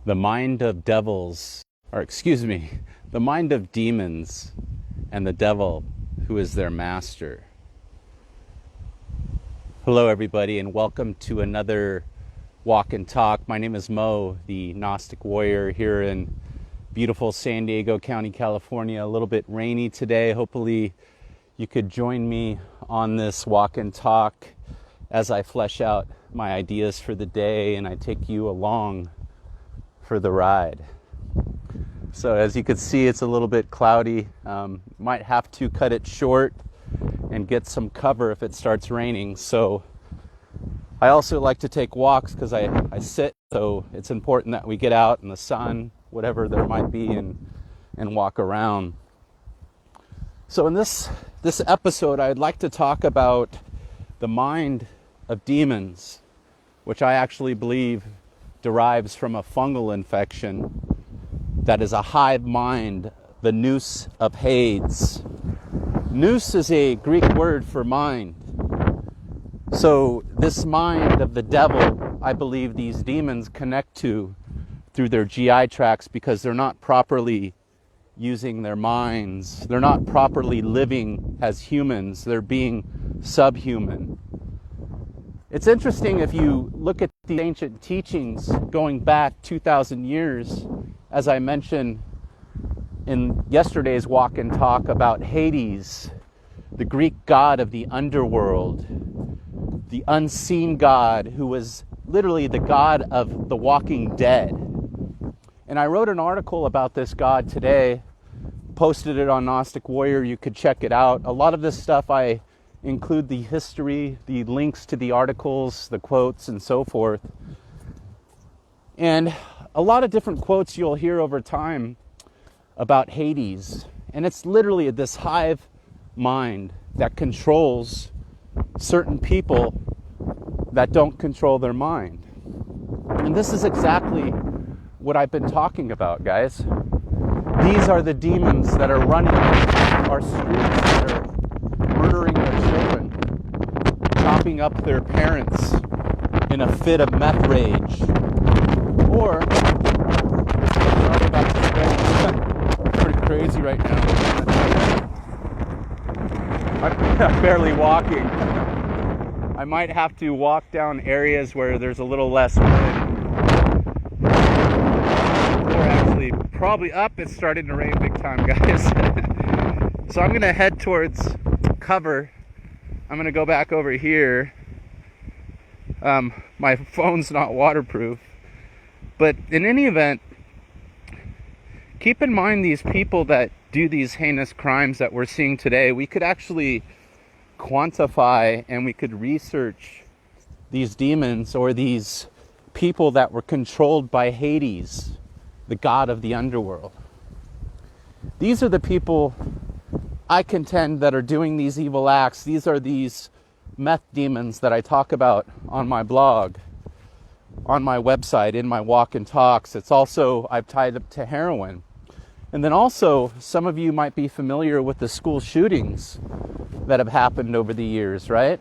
the mind of devils, or excuse me, the mind of demons and the devil who is their master. Hello everybody, and welcome to another Walk and Talk. My name is Mo, the Gnostic Warrior, here in beautiful San Diego County, California. A little bit rainy today. Hopefully you could join me on this Walk and Talk as I flesh out my ideas for the day and I take you along for the ride. So as you can see, it's a little bit cloudy. Might have to cut it short and get some cover if it starts raining. So I also like to take walks because I sit, so it's important that we get out in the sun, whatever there might be, and walk around. So in this episode, I'd like to talk about the mind of demons, which I actually believe derives from a fungal infection that is a hive mind, the Noose of Hades. Noose is a Greek word for mind. So this mind of the devil, I believe these demons connect to through their GI tracts because they're not properly using their minds. They're not properly living as humans. They're being subhuman. It's interesting if you look at the ancient teachings going back 2,000 years, as I mentioned in yesterday's Walk and Talk about Hades, the Greek god of the underworld, the unseen god who was literally the god of the walking dead. And I wrote an article about this god today, posted it on Gnostic Warrior. You could check it out. A lot of this stuff I include the history, the links to the articles, the quotes, and so forth. And a lot of different quotes you'll hear over time about Hades. And it's literally this hive mind that controls certain people that don't control their mind. And this is exactly what I've been talking about, guys. These are the demons that are running our streets, that are murdering their children, chopping up their parents in a fit of meth rage, or sorry about this, it's pretty crazy right now. I'm barely walking. I might have to walk down areas where there's a little less wind. Or actually, probably up. It's starting to rain big time, guys. So I'm going to head towards cover. I'm going to go back over here. My phone's not waterproof. But in any event, keep in mind these people that do these heinous crimes that we're seeing today. We could actually quantify and we could research these demons or these people that were controlled by Hades, the god of the underworld. These are the people I contend that are doing these evil acts. These are these meth demons that I talk about on my blog, on my website, in my Walk and Talks. It's also, I've tied up to heroin. And then also, some of you might be familiar with the school shootings that have happened over the years, right?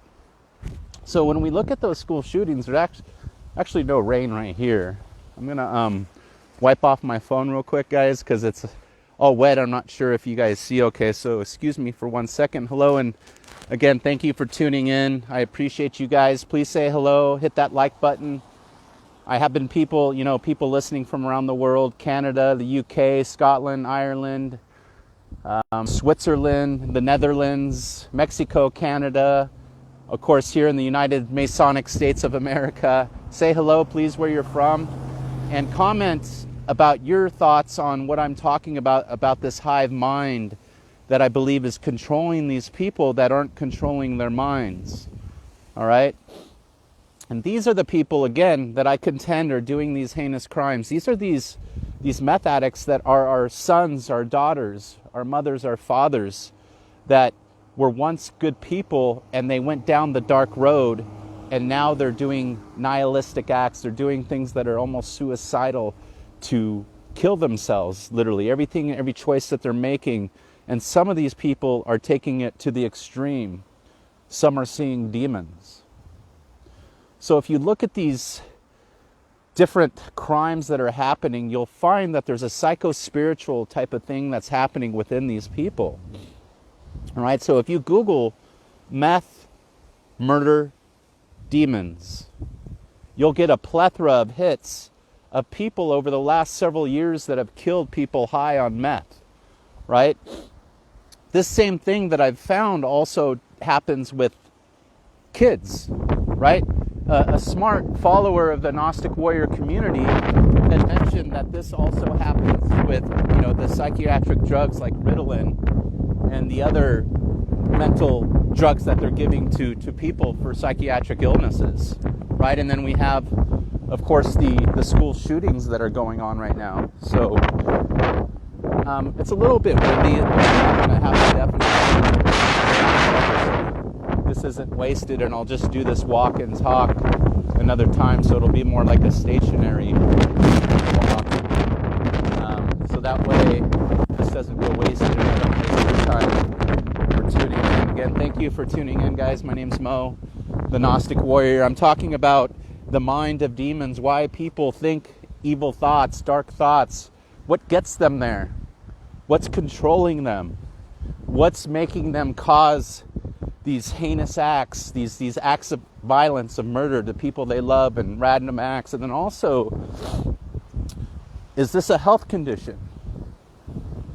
So when we look at those school shootings, there's actually no rain right here. I'm going to wipe off my phone real quick, guys, because it's all wet. I'm not sure if you guys see okay, so excuse me for 1 second. Hello, and again, thank you for tuning in. I appreciate you guys. Please say hello, hit that like button. I have been people listening from around the world: Canada, the UK, Scotland, Ireland, Switzerland, the Netherlands, Mexico, Canada, of course here in the United Masonic States of America. Say hello, please, where you're from, and comment about your thoughts on what I'm talking about this hive mind that I believe is controlling these people that aren't controlling their minds. All right? And these are the people, again, that I contend are doing these heinous crimes. These are these meth addicts that are our sons, our daughters, our mothers, our fathers, that were once good people and they went down the dark road and now they're doing nihilistic acts. They're doing things that are almost suicidal to kill themselves, literally. Every choice that they're making. And some of these people are taking it to the extreme. Some are seeing demons. So if you look at these different crimes that are happening, you'll find that there's a psycho-spiritual type of thing that's happening within these people. All right, so if you Google meth, murder, demons, you'll get a plethora of hits of people over the last several years that have killed people high on meth, right? This same thing that I've found also happens with kids, right? A smart follower of the Gnostic Warrior community had mentioned that this also happens with, the psychiatric drugs like Ritalin and the other mental drugs that they're giving to people for psychiatric illnesses, right? And then we have, of course, the school shootings that are going on right now. So it's a little bit windy, and I have to definitely. This isn't wasted, and I'll just do this walk and talk another time, so it'll be more like a stationary walk. So that way, this doesn't go wasted, and I don't waste your time for tuning in. Again, thank you for tuning in, guys. My name's Mo, the Gnostic Warrior. I'm talking about the mind of demons, why people think evil thoughts, dark thoughts, what gets them there, what's controlling them, what's making them cause these heinous acts, these acts of violence, of murder to people they love, and random acts. And then also, is this a health condition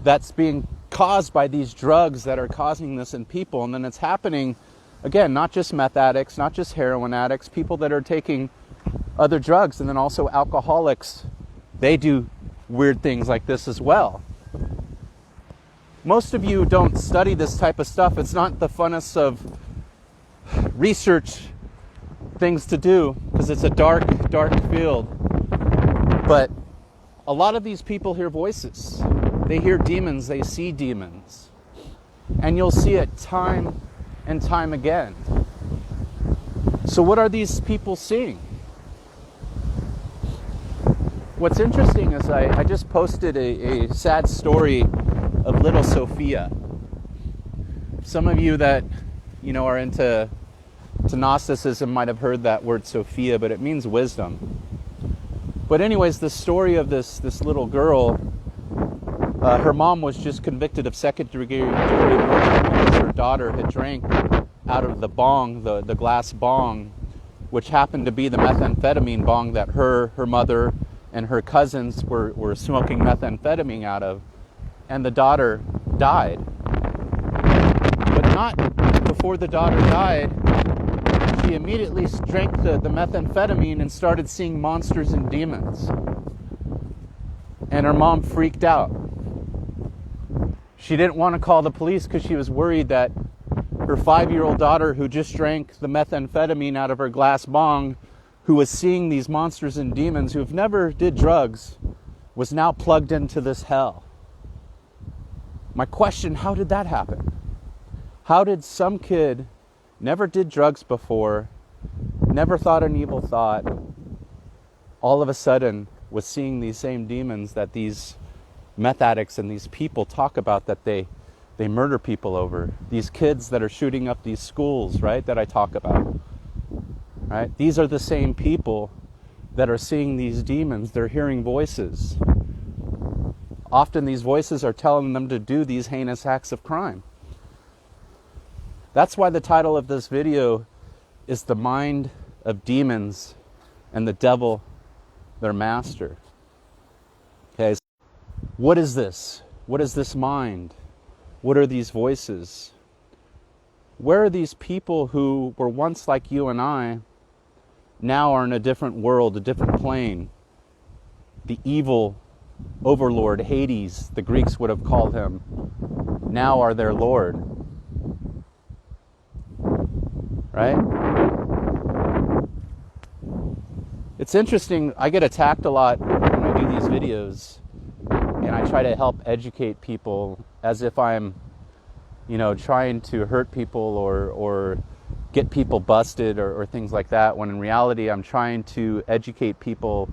that's being caused by these drugs that are causing this in people? And then it's happening, again, not just meth addicts, not just heroin addicts, people that are taking other drugs, and then also alcoholics. They do weird things like this as well. Most of you don't study this type of stuff. It's not the funnest of research things to do because it's a dark, dark field. But a lot of these people hear voices. They hear demons. They see demons. And you'll see it time and time again. So what are these people seeing? What's interesting is I just posted a sad story of little Sophia. Some of you that are into Gnosticism might have heard that word Sophia, but it means wisdom. But anyways, the story of this little girl, her mom was just convicted of second-degree murder because her daughter had drank out of the bong, the glass bong, which happened to be the methamphetamine bong that her mother and her cousins were smoking methamphetamine out of. And the daughter died. But not before the daughter died, she immediately drank the methamphetamine and started seeing monsters and demons. And her mom freaked out. She didn't want to call the police because she was worried that her 5-year-old daughter, who just drank the methamphetamine out of her glass bong, who was seeing these monsters and demons, who've never did drugs, was now plugged into this hell. My question, how did that happen? How did some kid never did drugs before, never thought an evil thought, all of a sudden was seeing these same demons that these meth addicts and these people talk about, that they murder people over? These kids that are shooting up these schools, right, that I talk about, right? These are the same people that are seeing these demons. They're hearing voices. Often these voices are telling them to do these heinous acts of crime. That's why the title of this video is The Mind of Demons and the Devil, Their Master. Okay, so what is this? What is this mind? What are these voices? Where are these people who were once like you and I, now are in a different world, a different plane? The evil overlord, Hades, the Greeks would have called him, now are their Lord. Right? It's interesting, I get attacked a lot when I do these videos, and I try to help educate people as if I'm, trying to hurt people or get people busted or things like that, when in reality I'm trying to educate people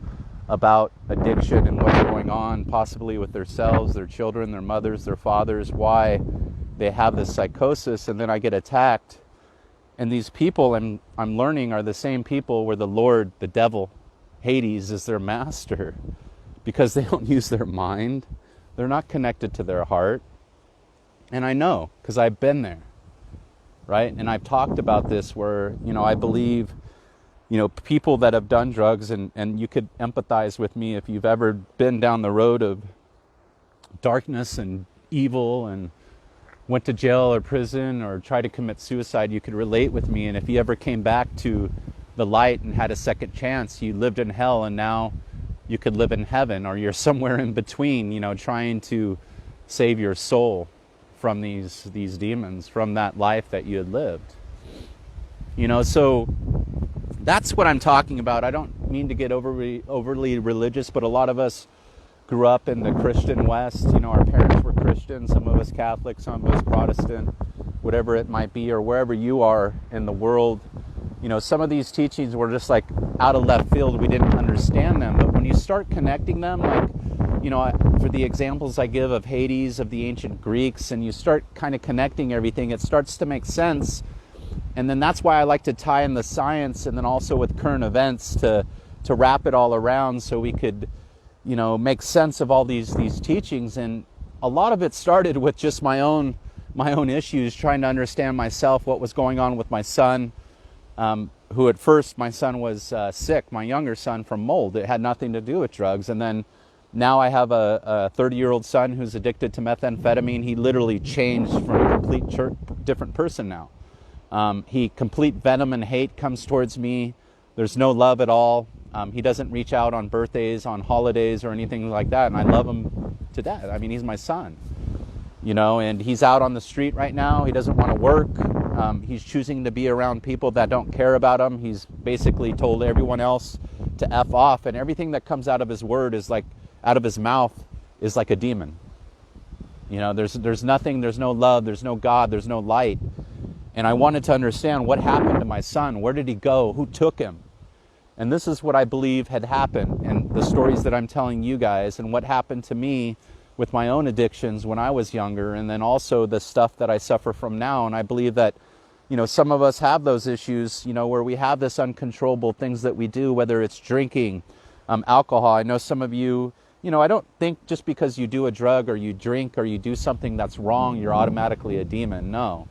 about addiction and what's going on possibly with themselves, their children, their mothers, their fathers, why they have this psychosis. And then I get attacked, and these people I'm learning are the same people where the Lord, the devil, Hades is their master because they don't use their mind. They're not connected to their heart. And I know because I've been there, right? And I've talked about this where, I believe, people that have done drugs, and you could empathize with me if you've ever been down the road of darkness and evil and went to jail or prison or tried to commit suicide, you could relate with me. And if you ever came back to the light and had a second chance, you lived in hell and now you could live in heaven, or you're somewhere in between, trying to save your soul from these demons, from that life that you had lived. So that's what I'm talking about. I don't mean to get overly religious, but a lot of us grew up in the Christian West. Our parents were Christian, some of us Catholic, some of us Protestant, whatever it might be, or wherever you are in the world. Some of these teachings were just like out of left field. We didn't understand them. But when you start connecting them, like, for the examples I give of Hades, of the ancient Greeks, and you start kind of connecting everything, it starts to make sense. And then that's why I like to tie in the science and then also with current events to wrap it all around so we could, make sense of all these teachings. And a lot of it started with just my own issues, trying to understand myself, what was going on with my son, who at first my son was sick, my younger son, from mold. It had nothing to do with drugs. And then now I have a 30-year-old son who's addicted to methamphetamine. He literally changed from a complete different person now. Complete venom and hate comes towards me. There's no love at all. He doesn't reach out on birthdays, on holidays, or anything like that. And I love him to death. I mean, he's my son, and he's out on the street right now. He doesn't want to work. He's choosing to be around people that don't care about him. He's basically told everyone else to F off. And everything that comes out of his word is like, out of his mouth is like a demon. There's nothing, there's no love, there's no God, there's no light. And I wanted to understand what happened to my son. Where did he go? Who took him? And this is what I believe had happened, and the stories that I'm telling you guys, and what happened to me with my own addictions when I was younger, and then also the stuff that I suffer from now. And I believe that, some of us have those issues, where we have this uncontrollable things that we do, whether it's drinking, alcohol. I know some of you, I don't think just because you do a drug or you drink or you do something that's wrong, you're automatically a demon. No.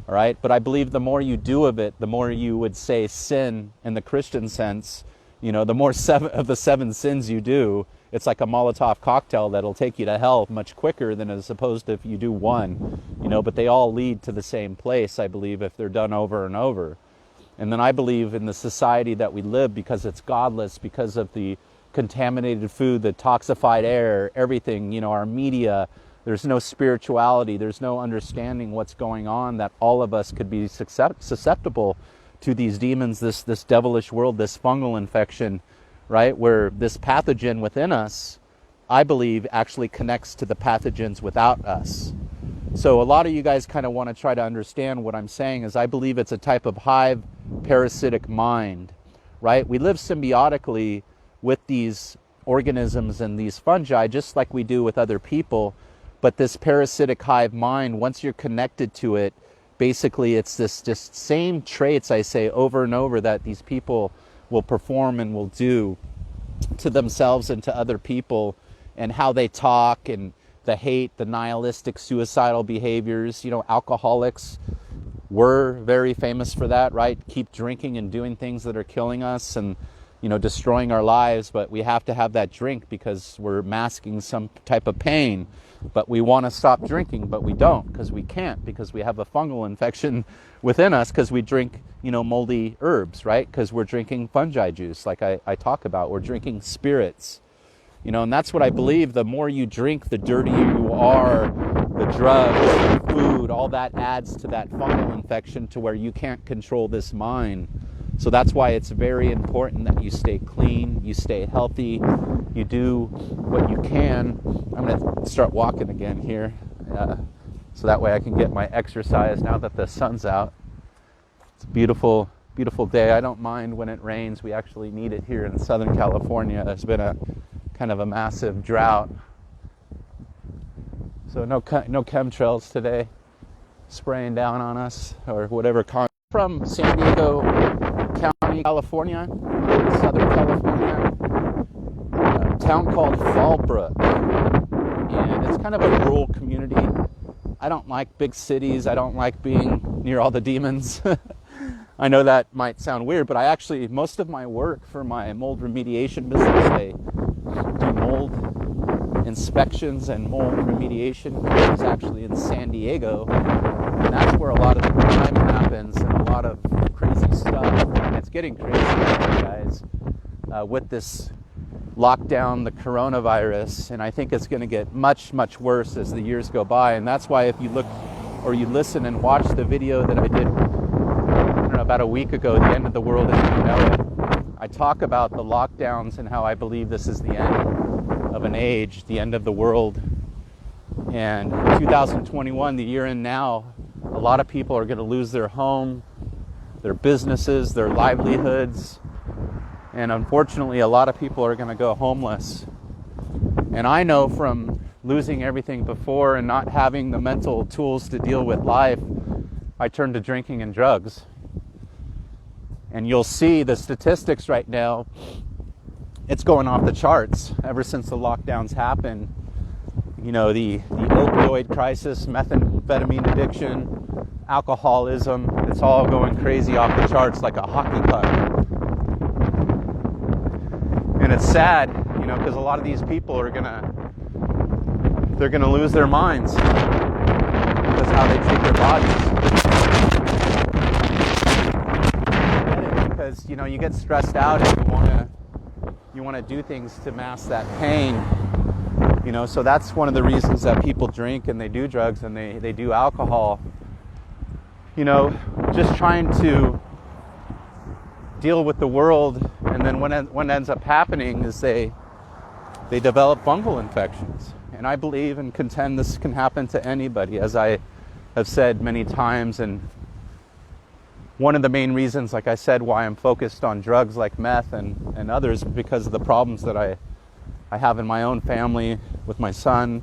All right. But I believe the more you do of it, the more you would say sin in the Christian sense. The more of the 7 sins you do, it's like a Molotov cocktail that'll take you to hell much quicker than as opposed to if you do one, but they all lead to the same place, I believe, if they're done over and over. And then I believe in the society that we live, because it's godless, because of the contaminated food, the toxified air, everything, our media. There's no spirituality. There's no understanding what's going on, that all of us could be susceptible to these demons, this devilish world, this fungal infection, right? Where this pathogen within us, I believe, actually connects to the pathogens without us. So a lot of you guys kind of want to try to understand what I'm saying is I believe it's a type of hive parasitic mind, right? We live symbiotically with these organisms and these fungi, just like we do with other people. But this parasitic hive mind, once you're connected to it, basically it's this just same traits, I say, over and over that these people will perform and will do to themselves and to other people, and how they talk, and the hate, the nihilistic, suicidal behaviors. Alcoholics were very famous for that, right? Keep drinking and doing things that are killing us and, destroying our lives. But we have to have that drink because we're masking some type of pain. But we want to stop drinking, but we don't, because we can't, because we have a fungal infection within us, because we drink, moldy herbs, right? Because we're drinking fungi juice, like I talk about. We're drinking spirits, and that's what I believe. The more you drink, the dirtier you are. The drugs, the food, all that adds to that fungal infection, to where you can't control this mind. So that's why it's very important that you stay clean, you stay healthy, you do what you can. I'm going to start walking again here, so that way I can get my exercise now that the sun's out. It's a beautiful, beautiful day. I don't mind when it rains. We actually need it here in Southern California. There's been a kind of a massive drought. So no chemtrails today spraying down on us, or whatever. From San Diego County, California, Southern California. town called Fallbrook, and it's kind of a rural community. I don't like big cities. I don't like being near all the demons. I know that might sound weird, but most of my work for my mold remediation business, I do mold inspections and mold remediation, is actually in San Diego, and that's where a lot of the crime happens and a lot of crazy stuff. And it's getting crazy, guys, with this lockdown, the coronavirus, and I think it's going to get much, much worse as the years go by. And that's why if you look or you listen and watch the video that I did, about a week ago, The End of the World as We Know It, I talk about the lockdowns and how I believe this is the end of an age, the end of the world. And 2021, the year in now, a lot of people are going to lose their home, their businesses, their livelihoods, and unfortunately a lot of people are going to go homeless. And I know from losing everything before and not having the mental tools to deal with life, I turned to drinking and drugs. And you'll see the statistics right now, it's going off the charts ever since the lockdowns happened. You know, the opioid crisis, methamphetamine addiction, alcoholism, it's all going crazy off the charts like a hockey puck. And it's sad, you know, because a lot of these people are they're gonna lose their minds because how they treat their bodies. Because, you know, you get stressed out and you want to do things to mask that pain, you know. So that's one of the reasons that people drink and they do drugs and they do alcohol, you know, just trying to deal with the world. And then what ends up happening is they develop fungal infections. And I believe and contend this can happen to anybody, as I have said many times. And one of the main reasons, like I said, why I'm focused on drugs like meth and others, because of the problems that I have in my own family with my son,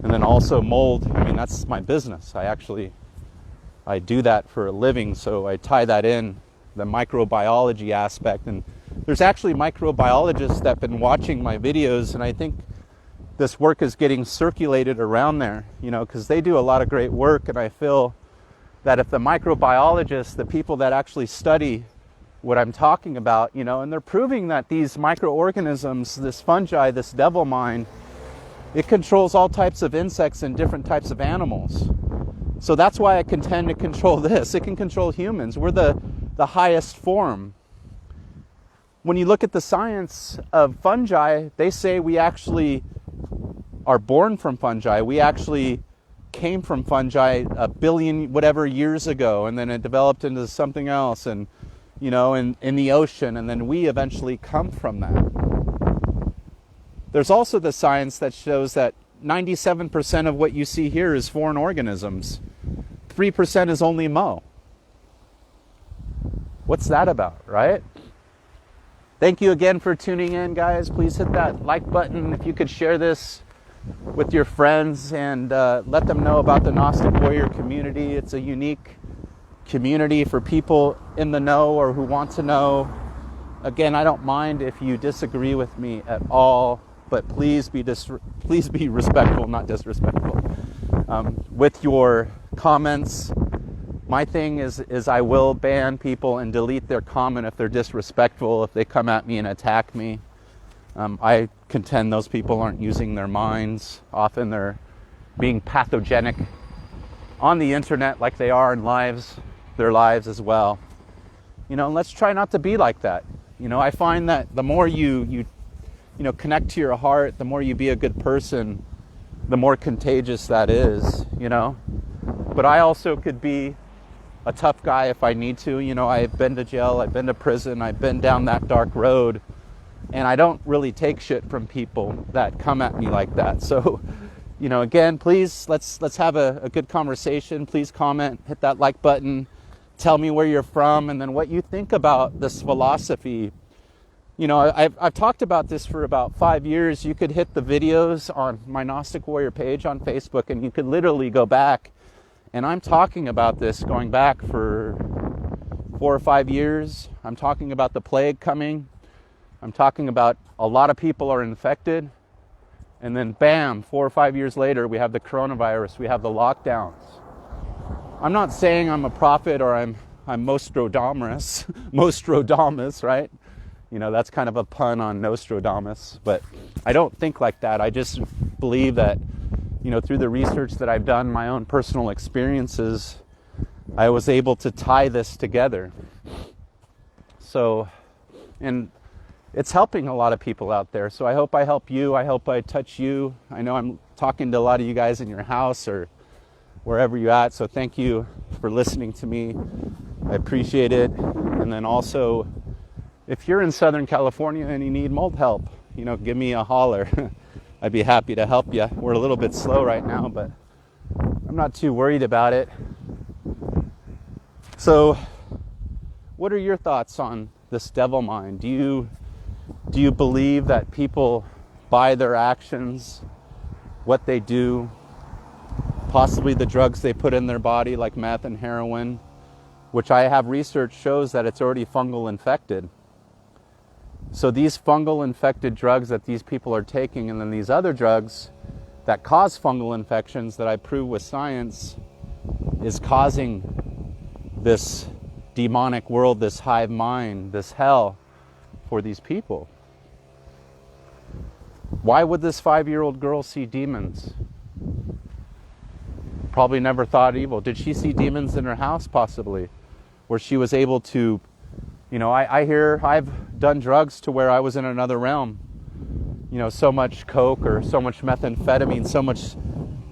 and then also mold. I mean, that's my business. I do that for a living, so I tie that in, the microbiology aspect. And there's actually microbiologists that have been watching my videos, and I think this work is getting circulated around there, you know, because they do a lot of great work. And I feel that if the microbiologists, the people that actually study what I'm talking about, you know, and they're proving that these microorganisms, this fungi, this devil mind, it controls all types of insects and different types of animals. So that's why I contend to control this. It can control humans. We're the highest form. When you look at the science of fungi, they say we actually are born from fungi. We actually came from fungi a billion whatever years ago, and then it developed into something else, and, you know, in the ocean, and then we eventually come from that. There's also the science that shows that 97% of what you see here is foreign organisms. 3% is only Mo. What's that about, right? Thank you again for tuning in, guys. Please hit that like button. If you could share this with your friends and let them know about the Gnostic Warrior community. It's a unique community for people in the know or who want to know. Again, I don't mind if you disagree with me at all, but please be respectful, not disrespectful, with your comments. My thing is I will ban people and delete their comment if they're disrespectful, if they come at me and attack me. I contend those people aren't using their minds. Often they're being pathogenic on the internet like they are in their lives as well. You know, and let's try not to be like that. You know, I find that the more you connect to your heart, the more you be a good person, the more contagious that is, you know. But I also could be a tough guy if I need to. You know, I've been to jail, I've been to prison, I've been down that dark road. And I don't really take shit from people that come at me like that. So, you know, again, please, let's have a good conversation. Please comment, hit that like button, tell me where you're from, and then what you think about this philosophy. You know, I've talked about this for about 5 years. You could hit the videos on my Gnostic Warrior page on Facebook, and you could literally go back. And I'm talking about this going back for 4 or 5 years. I'm talking about the plague coming. I'm talking about a lot of people are infected, and then bam, 4 or 5 years later, we have the coronavirus, we have the lockdowns. I'm not saying I'm a prophet or I'm Nostradamus, Nostradamus, right? You know, that's kind of a pun on Nostradamus, but I don't think like that. I just believe that, you know, through the research that I've done, my own personal experiences, I was able to tie this together. So, and it's helping a lot of people out there. So I hope I help you. I hope I touch you. I know I'm talking to a lot of you guys in your house or wherever you're at. So thank you for listening to me. I appreciate it. And then also, if you're in Southern California and you need mold help, you know, give me a holler. I'd be happy to help you. We're a little bit slow right now, but I'm not too worried about it. So, what are your thoughts on this devil mind? Do you believe that people, by their actions, what they do, possibly the drugs they put in their body like meth and heroin, which I have research shows that it's already fungal infected. So these fungal infected drugs that these people are taking, and then these other drugs that cause fungal infections that I prove with science, is causing this demonic world, this hive mind, this hell for these people. Why would this 5-year-old girl see demons? Probably never thought evil. Did she see demons in her house possibly? Where she was able to, you know, I hear I've done drugs to where I was in another realm. You know, so much coke or so much methamphetamine, so much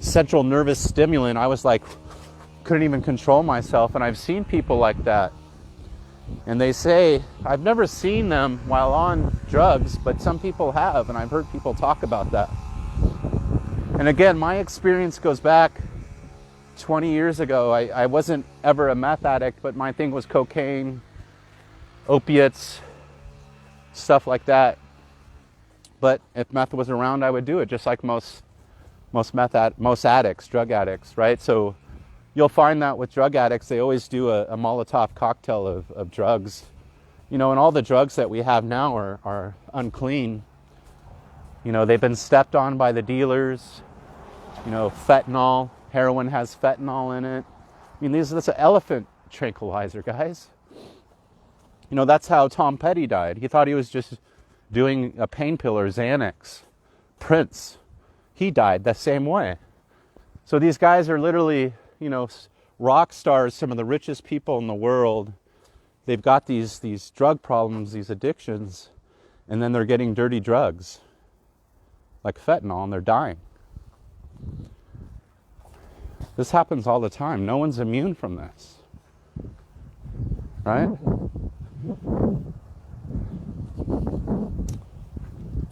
central nervous stimulant, I was like, couldn't even control myself. And I've seen people like that. And they say, I've never seen them while on drugs, but some people have, and I've heard people talk about that. And again, my experience goes back 20 years ago. I wasn't ever a meth addict, but my thing was cocaine, opiates, stuff like that. But if meth was around, I would do it, just like most addicts, drug addicts, right? So you'll find that with drug addicts, they always do a Molotov cocktail of drugs. You know, and all the drugs that we have now are unclean. You know, they've been stepped on by the dealers. You know, fentanyl, heroin has fentanyl in it. I mean, that's an elephant tranquilizer, guys. You know, that's how Tom Petty died. He thought he was just doing a painkiller, Xanax. Prince, he died the same way. So these guys are literally, you know, rock stars, some of the richest people in the world. They've got these drug problems, these addictions, and then they're getting dirty drugs like fentanyl, and they're dying. This happens all the time. No one's immune from this, right?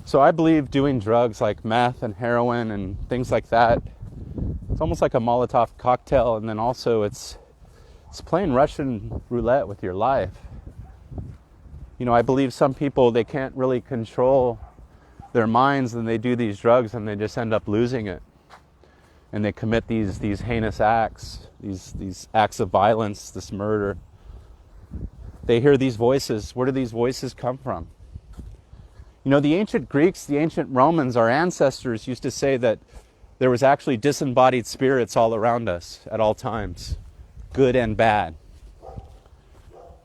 So I believe doing drugs like meth and heroin and things like that, it's almost like a Molotov cocktail, and then also it's playing Russian roulette with your life. You know, I believe some people, they can't really control their minds, and they do these drugs and they just end up losing it. And they commit these heinous acts, these acts of violence, this murder. They hear these voices. Where do these voices come from? You know, the ancient Greeks, the ancient Romans, our ancestors used to say that there was actually disembodied spirits all around us at all times, good and bad.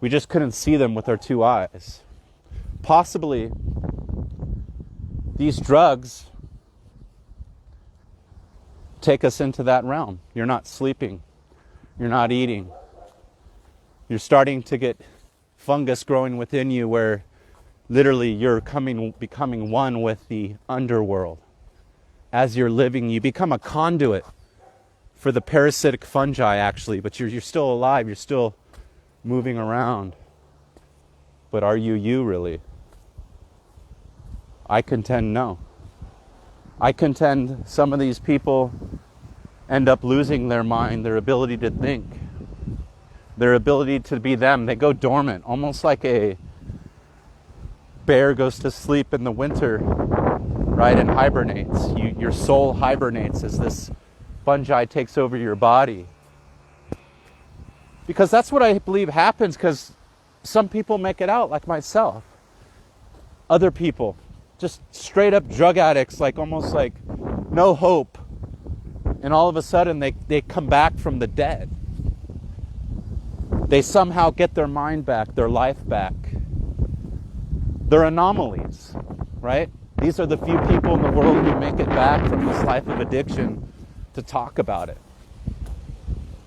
We just couldn't see them with our two eyes. Possibly, these drugs take us into that realm. You're not sleeping. You're not eating. You're starting to get fungus growing within you where literally you're becoming one with the underworld. As you're living, you become a conduit for the parasitic fungi, actually, but you're still alive, you're still moving around. But are you really? I contend no. I contend some of these people end up losing their mind, their ability to think, their ability to be them. They go dormant, almost like a bear goes to sleep in the winter, right, and hibernates. Your soul hibernates as this fungi takes over your body. Because that's what I believe happens, because some people make it out, like myself. other people, just straight up drug addicts, like almost like no hope. And all of a sudden they come back from the dead. They somehow get their mind back, their life back. They're anomalies, right? These are the few people in the world who make it back from this life of addiction to talk about it.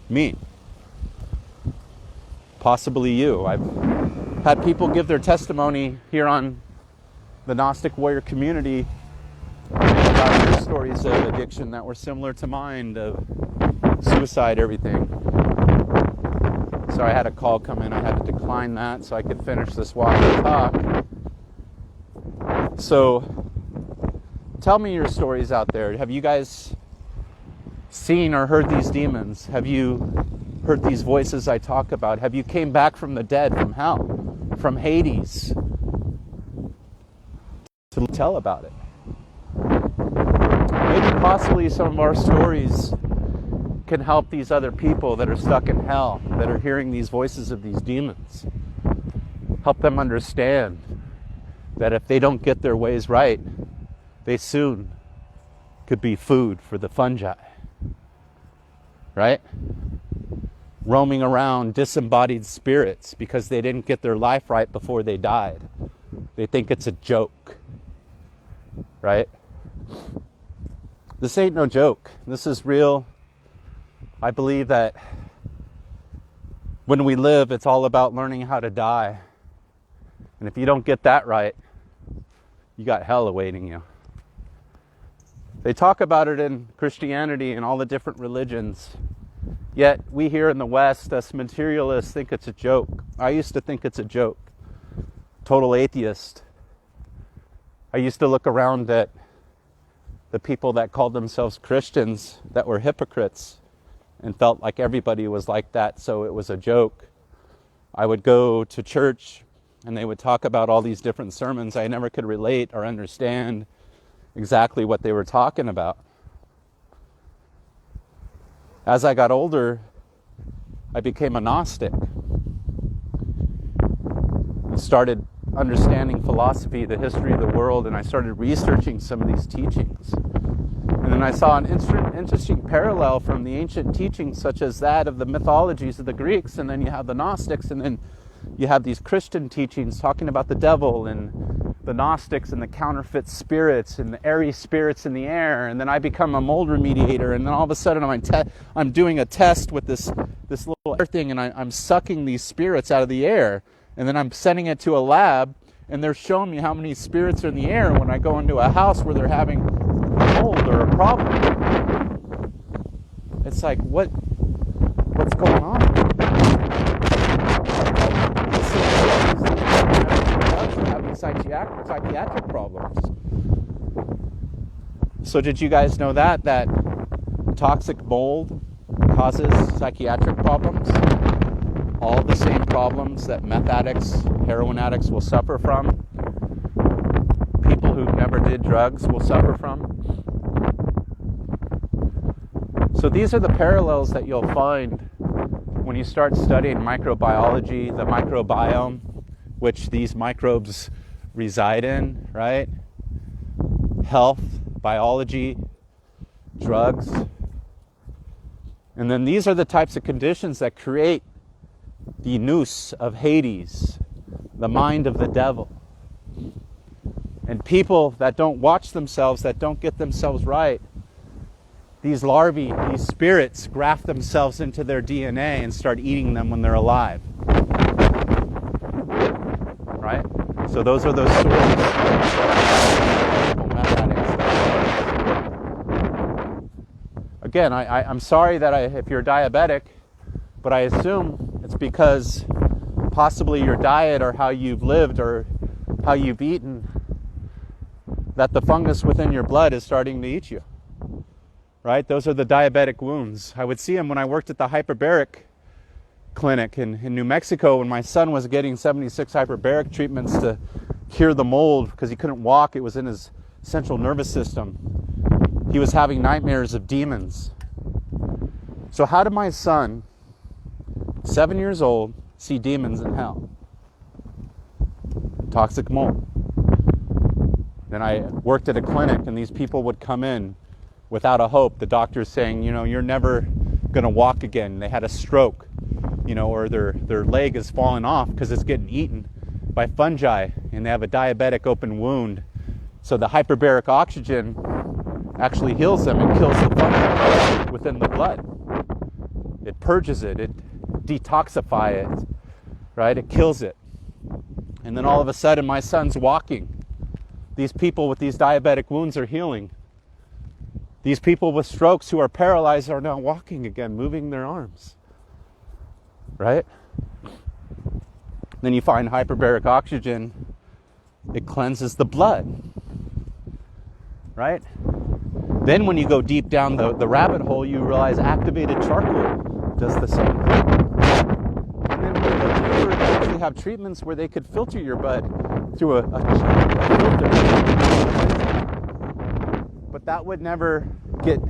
Me. Possibly you. I've had people give their testimony here on the Gnostic Warrior community about their stories of addiction that were similar to mine, of suicide, everything. Sorry, I had a call come in. I had to decline that so I could finish this walk and talk. So, tell me your stories out there. Have you guys seen or heard these demons? Have you heard these voices I talk about? Have you came back from the dead, from hell, from Hades, to tell about it? Maybe possibly some of our stories can help these other people that are stuck in hell, that are hearing these voices of these demons. Help them understand that if they don't get their ways right, they soon could be food for the fungi. Right? Roaming around disembodied spirits because they didn't get their life right before they died. They think it's a joke. Right? This ain't no joke. This is real. I believe that when we live, it's all about learning how to die. And if you don't get that right, you got hell awaiting you. They talk about it in Christianity and all the different religions. Yet we here in the West, us materialists, think it's a joke. I used to think it's a joke. Total atheist. I used to look around at the people that called themselves Christians that were hypocrites and felt like everybody was like that, so it was a joke. I would go to church and they would talk about all these different sermons. I never could relate or understand exactly what they were talking about. As I got older, I became a Gnostic. I started understanding philosophy, the history of the world, and I started researching some of these teachings. And then I saw an interesting parallel from the ancient teachings, such as that of the mythologies of the Greeks, and then you have the Gnostics, and then you have these Christian teachings talking about the devil and the Gnostics and the counterfeit spirits and the airy spirits in the air. And then I become a mold remediator, and then all of a sudden I'm doing a test with this little air thing, and I'm sucking these spirits out of the air, and then I'm sending it to a lab, and they're showing me how many spirits are in the air when I go into a house where they're having a mold or a problem. It's like, what's going on? Having psychiatric problems. So did you guys know that toxic mold causes psychiatric problems? All the same problems that meth addicts, heroin addicts will suffer from, people who never did drugs will suffer from. So these are the parallels that you'll find when you start studying microbiology, the microbiome, which these microbes reside in, right? Health, biology, drugs. And then these are the types of conditions that create the Noose of Hades, the mind of the devil. And people that don't watch themselves, that don't get themselves right, these larvae, these spirits, graft themselves into their DNA and start eating them when they're alive. Right? So those are those stories. Again, I'm sorry that if you're diabetic, but I assume it's because possibly your diet or how you've lived or how you've eaten, that the fungus within your blood is starting to eat you. Right? Those are the diabetic wounds. I would see them when I worked at the hyperbaric clinic in New Mexico when my son was getting 76 hyperbaric treatments to cure the mold because he couldn't walk. It was in his central nervous system. He was having nightmares of demons. So how did my son, 7 years old, see demons in hell? Toxic mold. Then I worked at a clinic, and these people would come in without a hope. The doctor's saying, you're never going to walk again. They had a stroke, or their leg is falling off because it's getting eaten by fungi, and they have a diabetic open wound. So the hyperbaric oxygen actually heals them and kills the fungi within the blood. It purges it, it detoxifies it, right? It kills it. And then all of a sudden, my son's walking. These people with these diabetic wounds are healing. These people with strokes who are paralyzed are now walking again, moving their arms, right? Then you find hyperbaric oxygen. It cleanses the blood, right? Then when you go deep down the rabbit hole, you realize activated charcoal does the same thing. And then when you go deeper, you actually have treatments where they could filter your blood through a filter. But that would never get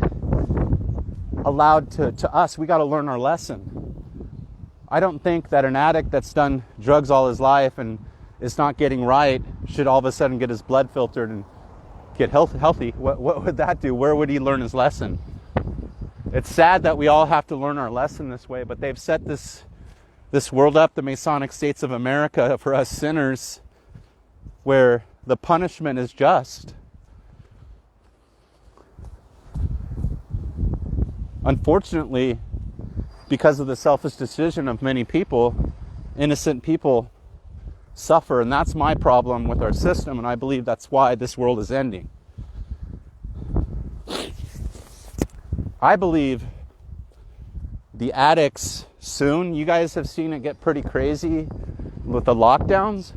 allowed to us. We got to learn our lesson. I don't think that an addict that's done drugs all his life and is not getting right should all of a sudden get his blood filtered and get healthy. What would that do? Where would he learn his lesson? It's sad that we all have to learn our lesson this way, but they've set this world up, the Masonic States of America, for us sinners, where the punishment is just. Unfortunately, because of the selfish decision of many people, innocent people suffer, and that's my problem with our system, and I believe that's why this world is ending. I believe the addicts soon, you guys have seen it get pretty crazy with the lockdowns.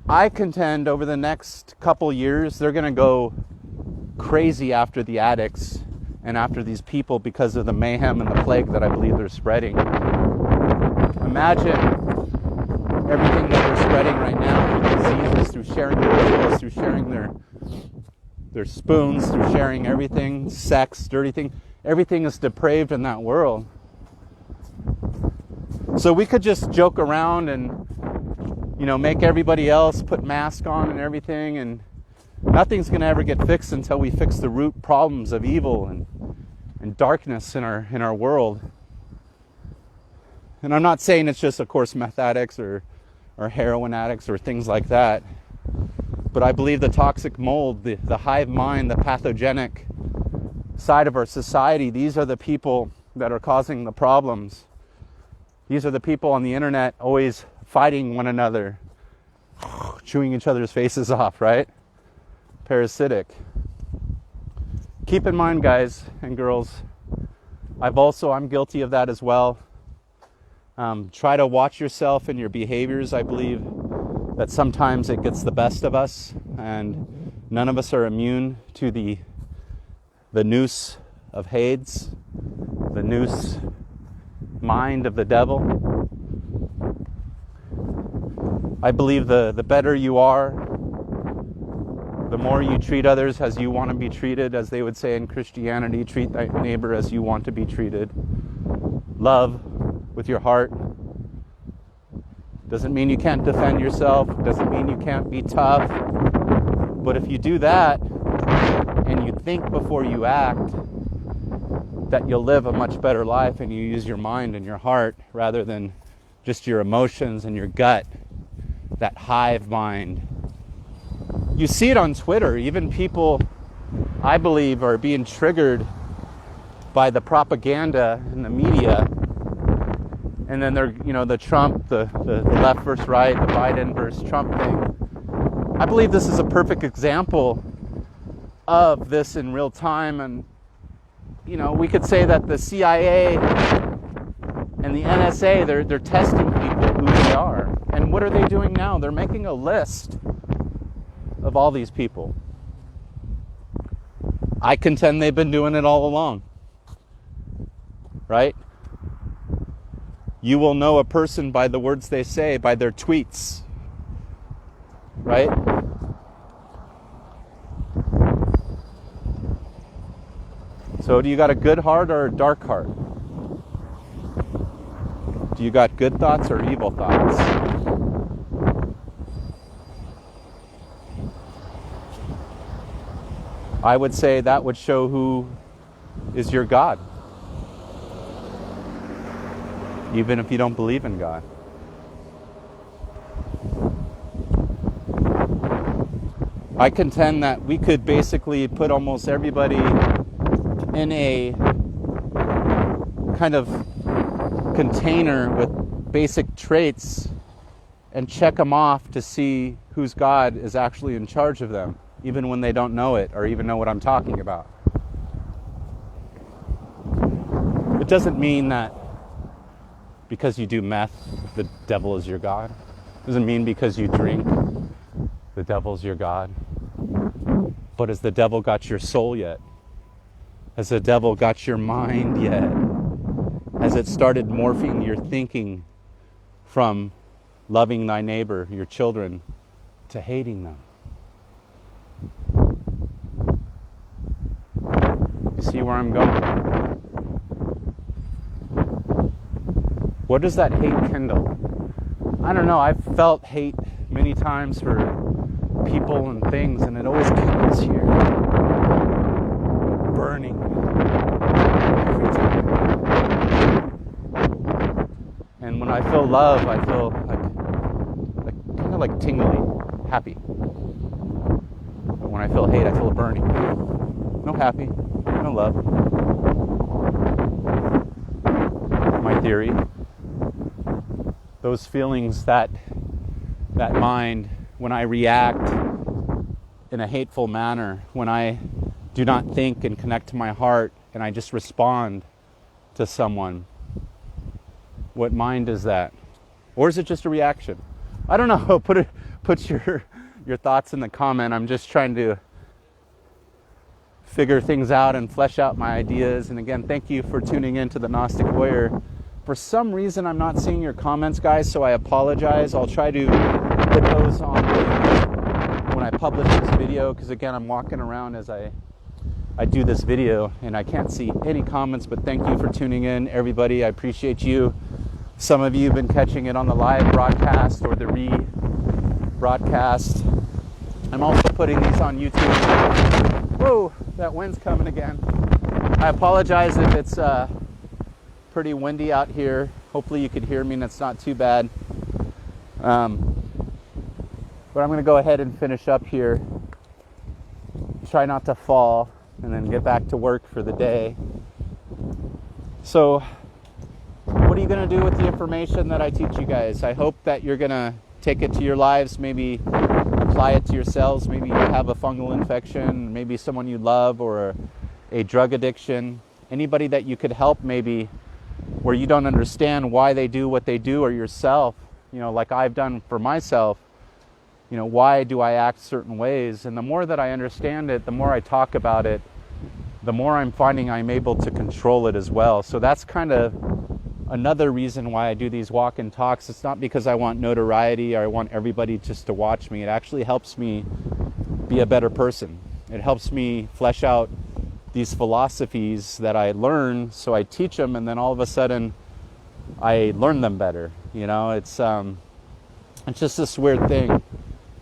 I contend over the next couple years, they're going to go crazy after the addicts and after these people because of the mayhem and the plague that I believe they're spreading. Imagine everything that they're spreading right now, through diseases, through sharing their pills, through sharing their spoons, through sharing everything, sex, dirty thing. Everything is depraved in that world. So we could just joke around and, make everybody else put masks on and everything, and nothing's going to ever get fixed until we fix the root problems of evil and darkness in our world. And I'm not saying it's just, of course, meth addicts or heroin addicts or things like that. But I believe the toxic mold, the hive mind, the pathogenic side of our society, these are the people that are causing the problems. These are the people on the internet always fighting one another, chewing each other's faces off, right? Parasitic. Keep in mind, guys and girls, I'm guilty of that as well. Try to watch yourself and your behaviors. I believe that sometimes it gets the best of us, and none of us are immune to the noose of Hades, the noose mind of the devil. I believe the better you are, the more you treat others as you want to be treated, as they would say in Christianity, treat thy neighbor as you want to be treated. Love with your heart. Doesn't mean you can't defend yourself, doesn't mean you can't be tough. But if you do that, and you think before you act, that you'll live a much better life, and you use your mind and your heart rather than just your emotions and your gut, that hive mind. You see it on Twitter. Even people, I believe, are being triggered by the propaganda in the media. And then they're, the Trump, the left versus right, the Biden versus Trump thing. I believe this is a perfect example of this in real time. And, we could say that the CIA and the NSA, they're testing people who they are. And what are they doing now? They're making a list of all these people. I contend they've been doing it all along. Right? You will know a person by the words they say, by their tweets. Right? So do you got a good heart or a dark heart? Do you got good thoughts or evil thoughts? I would say that would show who is your God, even if you don't believe in God. I contend that we could basically put almost everybody in a kind of container with basic traits and check them off to see whose God is actually in charge of them, even when they don't know it or even know what I'm talking about. It doesn't mean that because you do meth, the devil is your God. It doesn't mean because you drink, the devil's your God. But has the devil got your soul yet? Has the devil got your mind yet? Has it started morphing your thinking from loving thy neighbor, your children, to hating them? You see where I'm going? What does that hate kindle? I don't know. I've felt hate many times for people and things, and it always kindles here. Burning. Every time. And when I feel love, I feel like kind of like tingly, happy. But when I feel hate, I feel a burning. No happy, no love. My theory. Those feelings, that mind, when I react in a hateful manner, when I do not think and connect to my heart and I just respond to someone, what mind is that? Or is it just a reaction? I don't know. Put your thoughts in the comment. I'm just trying to figure things out and flesh out my ideas. And again, thank you for tuning in to the Gnostic Warrior. For some reason, I'm not seeing your comments, guys, so I apologize. I'll try to put those on when I publish this video, because again, I'm walking around as I do this video, and I can't see any comments, but thank you for tuning in, everybody. I appreciate you. Some of you have been catching it on the live broadcast or the rebroadcast. I'm also putting these on YouTube. Whoa, that wind's coming again. I apologize if it's pretty windy out here. Hopefully you could hear me and it's not too bad. But I'm going to go ahead and finish up here. Try not to fall and then get back to work for the day. So what are you going to do with the information that I teach you guys? I hope that you're going to take it to your lives, maybe apply it to yourselves. Maybe you have a fungal infection, maybe someone you love, or a drug addiction. Anybody that you could help, maybe where you don't understand why they do what they do, or yourself, like I've done for myself. Why do I act certain ways? And the more that I understand it, the more I talk about it, the more I'm finding I'm able to control it as well. So that's kind of another reason why I do these walk and talks. It's not because I want notoriety or I want everybody just to watch me. It actually helps me be a better person. It helps me flesh out these philosophies that I learn, so I teach them, and then all of a sudden I learn them better. It's just this weird thing.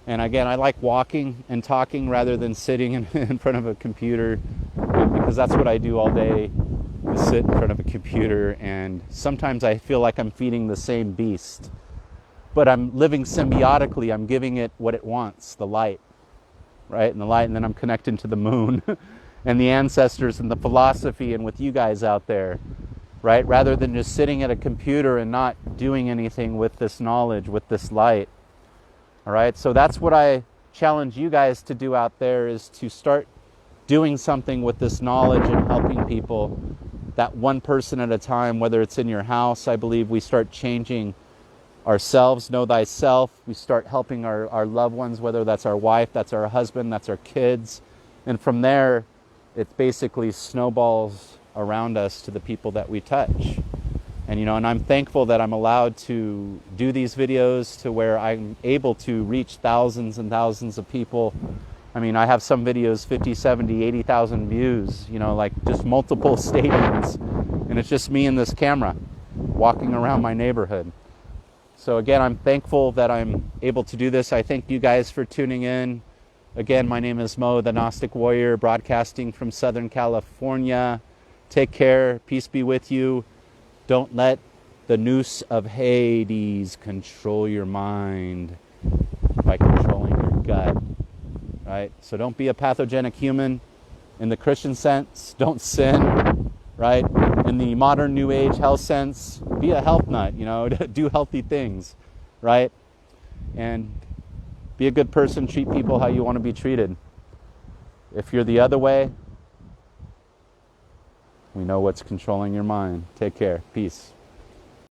And again, I like walking and talking rather than sitting in front of a computer, because that's what I do all day, is sit in front of a computer. And sometimes I feel like I'm feeding the same beast, but I'm living symbiotically. I'm giving it what it wants, the light, right? And the light, and then I'm connecting to the moon and the ancestors and the philosophy, and with you guys out there, right? Rather than just sitting at a computer and not doing anything with this knowledge, with this light. All right, so that's what I challenge you guys to do out there, is to start doing something with this knowledge and helping people, that one person at a time, whether it's in your house. I believe we start changing ourselves, know thyself. We start helping our loved ones, whether that's our wife, that's our husband, that's our kids. And from there, it basically snowballs around us to the people that we touch. And and I'm thankful that I'm allowed to do these videos to where I'm able to reach thousands and thousands of people. I mean, I have some videos 50, 70, 80,000 views, like just multiple stadiums. And it's just me and this camera walking around my neighborhood. So again, I'm thankful that I'm able to do this. I thank you guys for tuning in. Again, my name is Mo, the Gnostic Warrior, broadcasting from Southern California. Take care. Peace be with you. Don't let the Noose of Hades control your mind by controlling your gut. Right? So don't be a pathogenic human in the Christian sense. Don't sin. Right? In the modern New Age health sense, be a health nut. Do healthy things. Right? And be a good person. Treat people how you want to be treated. If you're the other way, we know what's controlling your mind. Take care. Peace.